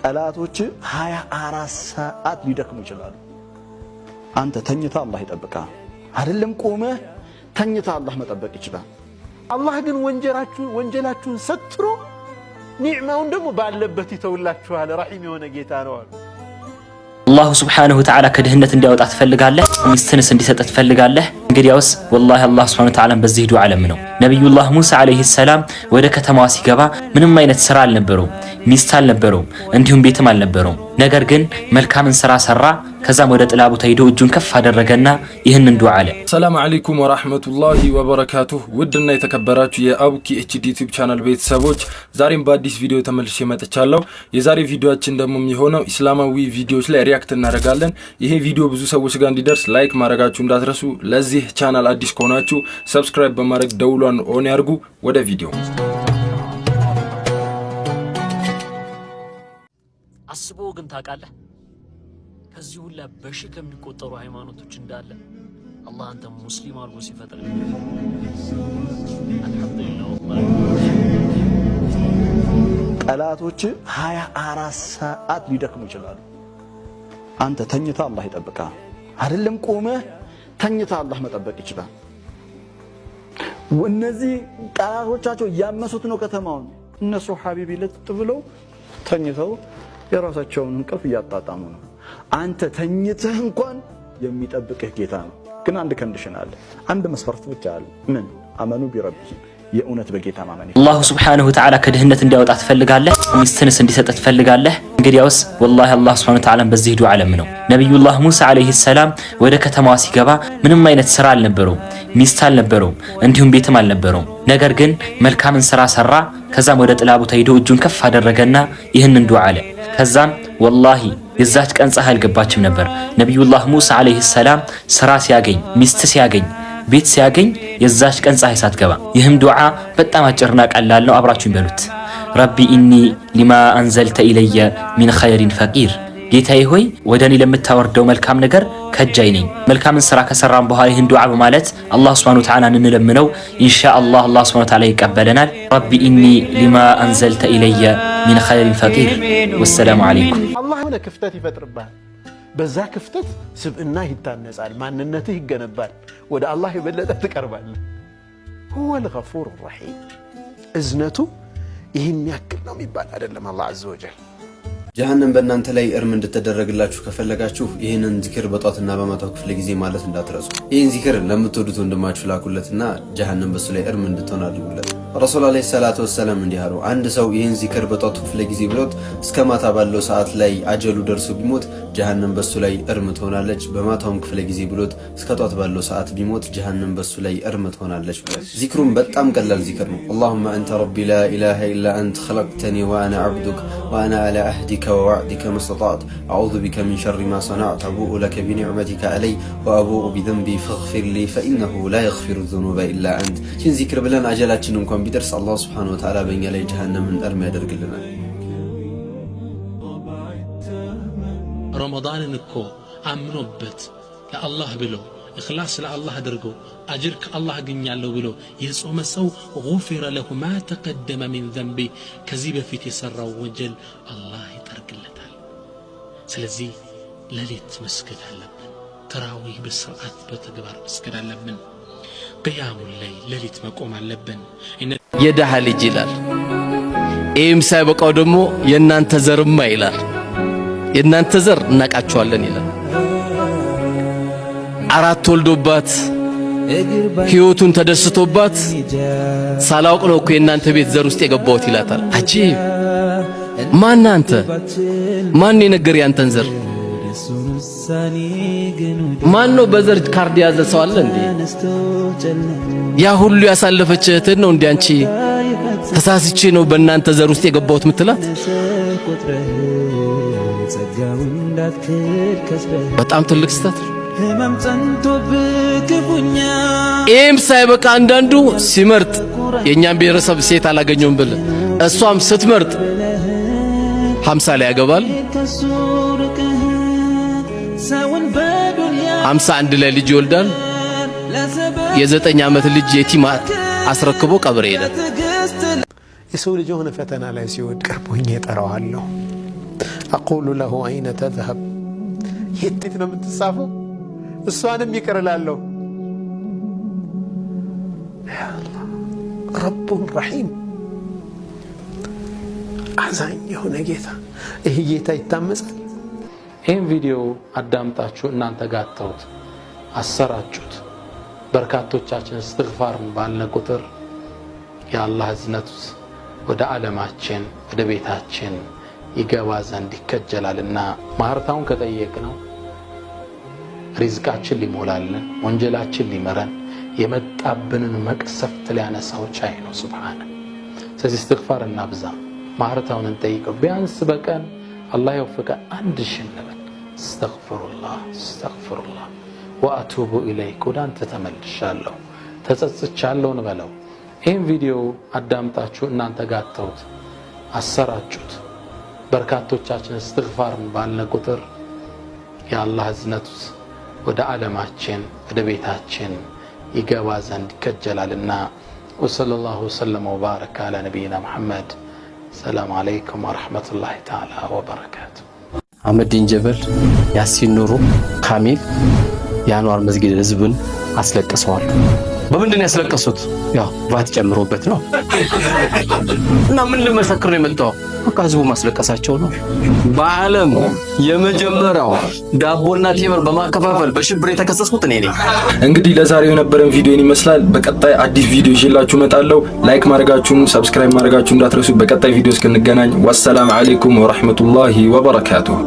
ጠላቶች 24 ሰዓት ሊደክሙ ይችላሉ። አንተ ተኝታ አላህ ይጠብቃል። አይደለም ቆመህ ተኝታ አላህ መጠበቅ ይችላል። አላህ ግን ወንጀላችሁን ሰትሮ ኒዕማውን ደግሞ ባለበት ይተውላችኋል። ረሂም የሆነ ጌታ ነው አሉ። አላሁ ሱብሓነሁ ወተዓላ ከድህነት እንዲያወጣ ትፈልጋለህ? ሚስትንስ እንዲሰጥ ትፈልጋለህ? እንግዲያውስ ወላሂ አላህ ሱብሓነሁ ወተዓላ በዚህ ዱዓ ለምነው። ነቢዩላህ ሙሳ ዓለይሂ ሰላም ወደ ከተማዋ ሲገባ ምንም አይነት ስራ አልነበረውም፣ ሚስት አልነበረውም፣ እንዲሁም ቤትም አልነበረውም። ነገር ግን መልካምን ስራ ሰራ። ከዛም ወደ ጥላ ቦታ ሄዶ እጁን ከፍ አደረገና ይህንን ዱዓ አለ። ሰላም አለይኩም ወራህመቱላሂ ወበረካቱሁ። ውድና የተከበራችሁ የአቡኪ ኤችዲ ዩቲዩብ ቻናል ቤተሰቦች ዛሬም በአዲስ ቪዲዮ ተመልሼ መጥቻለሁ። የዛሬ ቪዲዮአችን ደግሞ የሚሆነው እስላማዊ ቪዲዮዎች ላይ ሪያክት እናደርጋለን። ይሄ ቪዲዮ ብዙ ሰዎች ጋር እንዲደርስ ላይክ ማድረጋችሁ እንዳትረሱ። ለዚህ ቻናል አዲስ ከሆናችሁ ሰብስክራይብ በማድረግ ደውሏን ኦን ያርጉ። ወደ ቪዲዮ አስቦ ግን ታውቃለህ ከዚህ ሁላ በሺህ ከሚቆጠሩ ሃይማኖቶች እንዳለ አላህ አንተ ሙስሊም አድርጎ ሲፈጥር አልሐምዱሊላህ ወላሂ ጠላቶች 24 ሰዓት ሊደክሙ ይችላሉ። አንተ ተኝታ አላህ ይጠብቃል። አይደለም ቆመህ ተኝታ አላህ መጠበቅ ይችላል። እነዚህ ጠላቶቻቸው ያመሱት ነው ከተማውን። እነሱ ሐቢቢ ልጥ ብለው ተኝተው የራሳቸውን እንቅልፍ እያጣጣሙ ነው። አንተ ተኝተህ እንኳን የሚጠብቅህ ጌታ ነው። ግን አንድ ኮንዲሽን አለ፣ አንድ መስፈርት ብቻ አለ። ምን? አመኑ ቢረቢሂም የእውነት በጌታ ማመን። አላሁ ሱብሓነሁ ወተዓላ ከድህነት እንዲያወጣ ትፈልጋለህ? ሚስትንስ እንዲሰጥ ትፈልጋለህ? እንግዲያውስ ወላሂ አላህ ሱብሓነሁ ወተዓላ በዚህ ዱዓ ለምነው። ነቢዩላህ ሙሳ ዓለይሂ ሰላም ወደ ከተማዋ ሲገባ ምንም አይነት ስራ አልነበረውም፣ ሚስት አልነበረውም፣ እንዲሁም ቤትም አልነበረውም። ነገር ግን መልካምን ስራ ሰራ። ከዛም ወደ ጥላ ቦታ ሄዶ እጁን ከፍ አደረገና ይህንን ዱዓ አለ። ከዛም ወላሂ የዛች ቀን ፀሐይ አልገባችም ነበር። ነቢዩላህ ሙሳ ዓለይሂ ሰላም ስራ ሲያገኝ፣ ሚስት ሲያገኝ፣ ቤት ሲያገኝ የዛች ቀን ፀሐይ ሳትገባ። ይህም ዱዓ በጣም አጭርና ቀላል ነው። አብራችሁኝ በሉት። ረቢ ኢኒ ሊማ አንዘልተ ኢለየ ሚን ኸይሪን ፈቂር። ጌታዬ ሆይ ወደ እኔ ለምታወርደው መልካም ነገር ከጃይ ነኝ። መልካምን ስራ ከሰራን በኋላ ይህን ዱዓ በማለት አላህ ሱብሓነሁ ወተዓላ እንለምነው። ኢንሻአላህ አላህ ሱብሓነሁ ወተዓላ ይቀበለናል። ረቢ ኢኒ ሊማ አንዘልተ ኢለየ ሚን ኸይሪን ፈቂር። ወሰላሙ አለይኩም። አላህ የሆነ ክፍተት ይፈጥርብሃል። በዛ ክፍተት ስብዕና ይታነጻል፣ ማንነትህ ይገነባል፣ ወደ አላህ የበለጠ ትቀርባለህ። ሁወል ገፉር ረሒም። እዝነቱ ይህን ያክል ነው የሚባል አይደለም። አላህ ዐዘ ወጀል ጀሃነም በእናንተ ላይ እርም እንድትደረግላችሁ ከፈለጋችሁ ይህንን ዚክር በጧትና በማታው ክፍለ ጊዜ ማለት እንዳትረሱ። ይህን ዚክር ለምትወዱት ወንድማችሁ ላኩለትና ጀሃነም በሱ ላይ እርም እንድትሆን አድርጉለት። ረሱል አለይሂ ሰላቱ ወሰላም እንዲህ አሉ፣ አንድ ሰው ይህን ዚክር በጧቱ ክፍለ ጊዜ ብሎት እስከ ማታ ባለው ሰዓት ላይ አጀሉ ደርሶ ቢሞት ጀሃነም በሱ ላይ እርም ትሆናለች። በማታውም ክፍለ ጊዜ ብሎት እስከ ጧት ባለው ሰዓት ቢሞት ጀሃነም በሱ ላይ እርም ትሆናለች። ዚክሩም በጣም ቀላል ዚክር ነው። አላሁመ አንተ ረቢ ላ ኢላሃ ኢላ አንተ ኸለቅተኒ ወአና ዐብዱክ ወአና ዐላ አህዲከ ووعدك ما استطعت أعوذ بك من شر ما صنعت أبوء لك بنعمتك علي وأبوء بذنبي فاغفر لي فإنه لا يغفر الذنوب إلا أنت. شن ذكر بلن أجلاتنا نكون بدرس الله سبحانه وتعالى بين يلي جهنم من أرمي درج لنا. رمضان نكو أمنوبت لله بلو إخلاص لله درجو أجرك الله جنيالو بلو يسوم سو غفر له ما تقدم من ذنبي كذب في تسرى وجل الله يتركلتال. سلزي لليت مسكت علبن تراويه بالسرعات بتجبر مسكت علبن قيام الليل لليت مقوم علبن يدها لجلال إيم سابق أدمو ينان تزر ما إلال ينان تزر نك أشوالن إلال አራት ወልዶባት ህይወቱን ተደስቶባት ሳላውቅ ነው እኮ የእናንተ ቤት ዘር ውስጥ የገባሁት ይላታል። አጂብ! ማን አንተ? ማን የነገር ያንተን ዘር? ማን ነው በዘር ካርድ ያዘ ሰው አለ እንዴ? ያ ሁሉ ያሳለፈች እህትን ነው እንዴ አንቺ ተሳስቼ ነው በእናንተ ዘር ውስጥ የገባሁት ምትላት? በጣም ትልቅ ስህተት። ይህም ሳይበቃ አንዳንዱ ሲመርጥ የእኛን ብሔረሰብ ሴት አላገኘውም ብል እሷም ስትመርጥ 50 ላይ ያገባል፣ 51 ላይ ልጅ ይወልዳል። የ9 ዓመት ልጅ የቲም አስረክቦ ቀብር ይሄዳል። የሰው ልጅ የሆነ ፈተና ላይ ሲወድቅ ቀርቦኝ እጠራዋለሁ። አቁሉ ለሁ አይነ ተዝሀብ የት ነው የምትሳፈው? እሷንም ይቅር እላለሁ። ረቡን ረሒም አዛኝ የሆነ ጌታ። ይህ ጌታ ይታመጻል። ይህን ቪዲዮ አዳምጣችሁ እናንተ ጋተውት አሰራጩት። በርካቶቻችን እስትግፋርን ባልነ ቁጥር የአላህ እዝነት ወደ ዓለማችን ወደ ቤታችን ይገባ ዘንድ ይከጀላልና ማህርታውን ከጠየቅነው ሪዝቃችን ሊሞላልን ወንጀላችን ሊመረን የመጣብንን መቅሰፍት ሊያነሳው ቻይ ነው ሱብሃነ። ስለዚህ እስትግፋር እናብዛ፣ ማህርታውን እንጠይቀው። ቢያንስ በቀን አላህ ይወፍቀን 1000 እንበል። አስተግፊሩላህ አስተግፊሩላህ ወአቱቡ ኢለይክ፣ ወደ አንተ ተመልሻለሁ ተጸጽቻለሁ እንበለው። ይህን ቪዲዮ አዳምጣችሁ እናንተ ጋተውት አሰራጩት። በርካቶቻችን እስትግፋርን ባልነ ቁጥር የአላህ እዝነት ወደ ዓለማችን ወደ ቤታችን ይገባ ዘንድ ይከጀላልና። ወሰለላሁ ወሰለም ወባረከ አላ ነቢይና መሐመድ። ሰላም አለይኩም ወረሕመቱላሂ ተዓላ ወበረካቱ። አህመዲን ጀበል፣ ያሲን ኑሩ፣ ካሚል የአንዋር መስጊድ ህዝብን አስለቅሰዋል። በምንድን ያስለቀሱት? ያው ባት ጨምሮበት ነው። እና ምን ልመሰክር ነው የመጣው? በቃ ህዝቡ ማስለቀሳቸው ነው። በዓለም የመጀመሪያው ዳቦና ቴምር በማከፋፈል በሽብር የተከሰስኩት እኔ ነኝ። እንግዲህ ለዛሬው የነበረን ቪዲዮን ይመስላል። በቀጣይ አዲስ ቪዲዮ ይዤላችሁ እመጣለሁ። ላይክ ማድረጋችሁን ሰብስክራይብ ማድረጋችሁን እንዳትረሱ። በቀጣይ ቪዲዮ እስክንገናኝ ወሰላም አለይኩም ወራህመቱላሂ ወበረካቱሁ።